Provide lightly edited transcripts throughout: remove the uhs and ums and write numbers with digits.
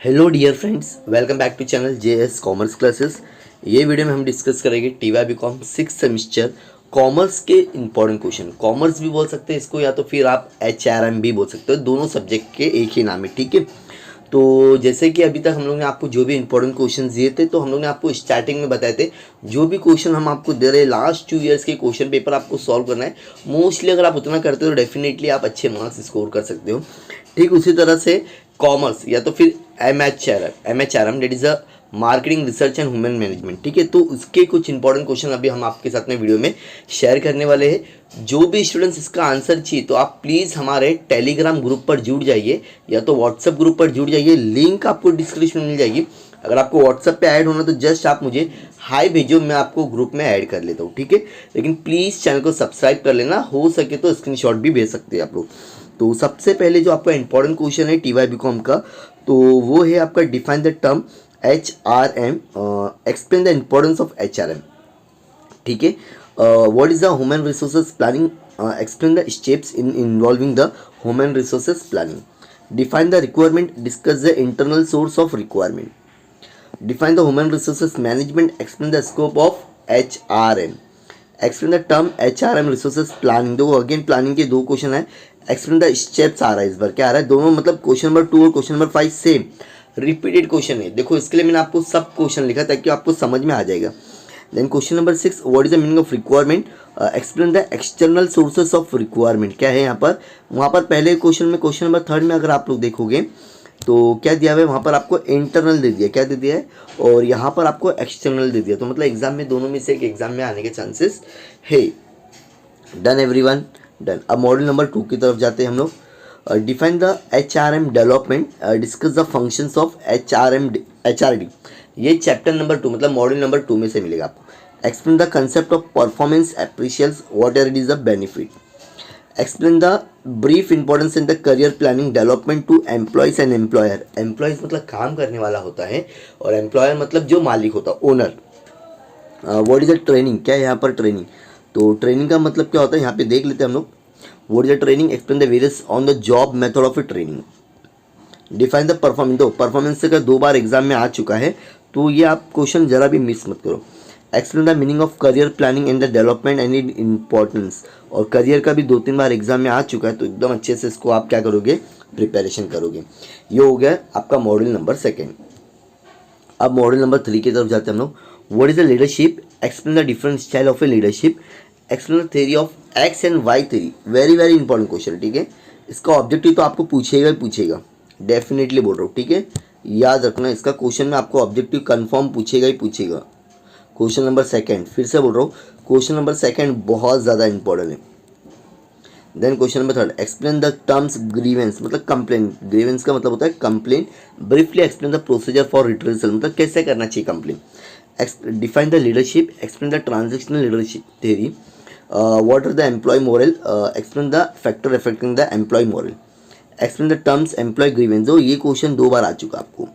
Hello dear friends, welcome back to channel JS commerce classes. ये video में हम discuss करेंगे टीवाई बीकॉम 6 सेमिस्टर कॉमर्स के important question. Commerce भी बोल सकते हैं इसको, या तो फिर आप एचआरएम भी बोल सकते हो। दोनों सब्जेक्ट के एक ही नाम है, ठीक है। तो जैसे कि अभी तक हम लोग ने आपको जो भी इंपॉर्टेंट क्वेश्चन दिए थे, तो हम लोग ने आपको स्टार्टिंग में बताए थे जो भी क्वेश्चन हम आपको दे रहे हैं, लास्ट 2 इयर्स के क्वेश्चन पेपर आपको सॉल्व करना है। मोस्टली अगर आप उतना करते हो तो डेफिनेटली आप अच्छे मार्क्स स्कोर कर सकते हो। ठीक उसी तरह से कॉमर्स या तो फिर M H R M that is a marketing research and human management, ठीक है। तो उसके कुछ इंपॉर्टेंट क्वेश्चन अभी हम आपके साथ में वीडियो में शेयर करने वाले हैं। जो भी स्टूडेंट्स इसका आंसर चाहिए तो आप प्लीज़ हमारे टेलीग्राम ग्रुप पर जुड़ जाइए या तो व्हाट्सएप ग्रुप पर जुड़ जाइए। लिंक आपको डिस्क्रिप्शन में मिल जाएगी। अगर आपको व्हाट्सएप पे ऐड होना तो जस्ट आप मुझे हाय भेजो, मैं आपको ग्रुप में ऐड कर लेता हूँ, ठीक है। लेकिन प्लीज़ चैनल को सब्सक्राइब कर लेना, हो सके तो स्क्रीनशॉट भी भेज सकते हैं आप लोग। तो सबसे पहले जो आपका इंपॉर्टेंट क्वेश्चन है टीवाई बीकॉम का, तो वो है आपका define the term HRM, explain the importance of HRM, ठीक है। What is the human resources planning, explain the steps in involving the human resources planning, define the requirement, discuss the internal source of requirement, define the human resources management, explain the scope of HRM, explain the term HRM resources planning। दो again planning के दो question है। explain the steps आ रहा है, इस बार क्या आ रहा है, दोनों मतलब क्वेश्चन नंबर 2 और question number 5 same repeated question है। देखो इसके लिए मैंने आपको सब क्वेश्चन लिखा ताकि आपको समझ में आ जाएगा। Then question number 6, what is the meaning of requirement, explain the external sources of requirement. क्या है यहाँ पर, वहाँ पर पहले क्वेश्चन में क्वेश्चन नंबर 3 में अगर आप लोग देखोगे तो क्या दिया हुआ है, वहाँ पर आपको इंटरनल दे दिया, क्या दे दिया है, और यहाँ पर आपको एक्सटर्नल दे दिया। तो मतलब एग्जाम में दोनों में से एक एग्जाम में आने के चांसेस है। Done everyone, done. अब मॉड्यूल नंबर 2 की तरफ जाते हैं हम लोग। Define the HRM development, discuss the functions of HRD। ये चैप्टर नंबर 2 मतलब मॉड्यूल नंबर 2 में से मिलेगा आपको। Explain the concept of performance appraisals, whatever it is the benefit, explain the brief importance in the career planning development to employees and employer. Employees मतलब काम करने वाला होता है, और एम्प्लॉयर मतलब जो मालिक होता है, owner. What is the training, क्या है यहाँ पर ट्रेनिंग, तो ट्रेनिंग का मतलब क्या होता है यहाँ पे देख लेते हैं हम लोग। What is the training, explain the various on the job method of A training, define the performance. दो परफॉर्मेंस का 2 बार एग्जाम में आ चुका है, तो ये आप क्वेश्चन जरा भी मिस मत करो। Explain the meaning of career planning and the development and in importance, और करियर का भी 2-3 बार एग्जाम में आ चुका है, तो एकदम अच्छे से इसको आप क्या करोगे, प्रिपरेशन करोगे। ये हो गया आपका मॉड्यूल नंबर 2। अब मॉड्यूल नंबर 3 की तरफ जाते हैं हम लोग। What is the leadership, explain the different style of a leadership, explain the theory of X and Y theory. Very very important question, ठीक है। इसका ऑब्जेक्टिव तो आपको पूछेगा ही पूछेगा, डेफिनेटली बोल रहा हूँ, ठीक है। याद रखना, इसका क्वेश्चन में आपको ऑब्जेक्टिव कंफर्म पूछेगा ही पूछेगा। क्वेश्चन नंबर 2, फिर से बोल रहा हूँ, क्वेश्चन नंबर 2 बहुत ज़्यादा इंपॉर्टेंट है। Then question number 3, explain the terms grievance मतलब कंप्लेन। ग्रीवेंस का मतलब होता है complain. Briefly explain the procedure for retrieval मतलब कैसे करना चाहिए complain. Define the leadership, explain the transactional leadership theory, what are the employee morale, explain the factor affecting the employee morale, explain the terms employee grievance. जो ये question 2 बार आ चुका आपको,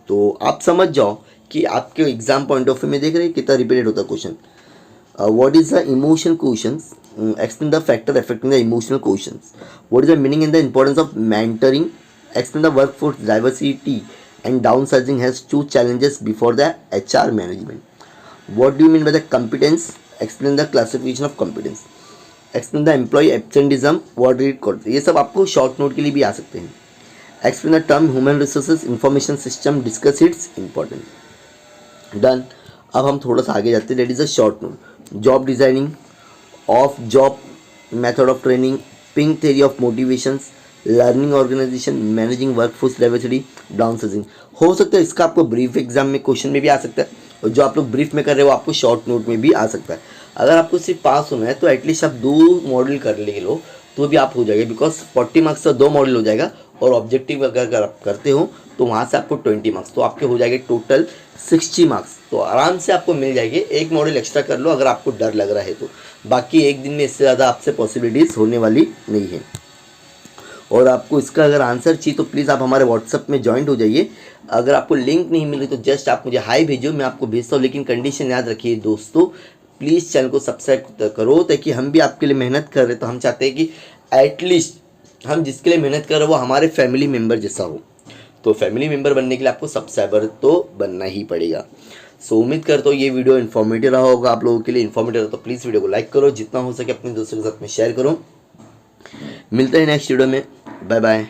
तो आप समझ जाओ कि आपके एग्जाम पॉइंट ऑफ व्यू में देख रहे हैं कितना रिपीटेड होता है question. What is the emotional questions, explain the factor affecting the emotional questions, what is the meaning and the importance of mentoring, explain the workforce diversity and downsizing has 2 challenges before the HR management, what do you mean by the competence, explain the classification of competence, explain the employee absenteeism, what it called. ये सब आपको short note के लिए भी आ सकते हैं। Explain the term human resources information system, discuss its important. Done. अब हम थोड़ा सा आगे जाते हैं, that is a short note. Job designing, of job method of training, pink theory of motivations, learning organisation, managing workforce diversity, downsizing. हो सकता है इसका आपको ब्रीफ एग्जाम में क्वेश्चन में भी आ सकता है, और जो आप लोग ब्रीफ में कर रहे हो आपको शॉर्ट नोट में भी आ सकता है। अगर आपको सिर्फ पास होना है तो एटलीस्ट आप 2 मॉडल कर ले लो तो भी आप हो जाएगा, बिकॉज 40 मार्क्स का 2 मॉडल हो जाएगा, और ऑब्जेक्टिव अगर आप करते हो तो वहाँ से आपको 20 मार्क्स, तो आपके हो जाएंगे टोटल 60 मार्क्स। तो आराम से आपको मिल जाएंगे। एक मॉडल एक्स्ट्रा कर लो अगर आपको डर लग रहा है तो, बाकी एक दिन में इससे ज़्यादा आपसे पॉसिबिलिटीज़ होने वाली नहीं है। और आपको इसका अगर आंसर चाहिए तो प्लीज़ आप हमारे व्हाट्सअप में ज्वाइंट हो जाइए। अगर आपको लिंक नहीं मिल रही तो जस्ट आप मुझे हाई भेजो, मैं आपको भेजता हूँ। लेकिन कंडीशन याद रखिए दोस्तों, प्लीज़ चैनल को सब्सक्राइब करो, ताकि हम भी आपके लिए मेहनत कर रहे हैं, तो हम चाहते हैं कि एटलीस्ट हम जिसके लिए मेहनत कर रहे हो वो हमारे फैमिली मेम्बर जैसा हो। तो फैमिली मेम्बर बनने के लिए आपको सब्सक्राइबर तो बनना ही पड़ेगा। सो उम्मीद करता हूँ ये वीडियो इन्फॉर्मेटिव रहा होगा आप लोगों के लिए। इन्फॉर्मेटिव रहा तो प्लीज़ वीडियो को लाइक करो, जितना हो सके अपने दोस्तों के साथ में शेयर करो। मिलते हैं नेक्स्ट वीडियो में, बाय बाय।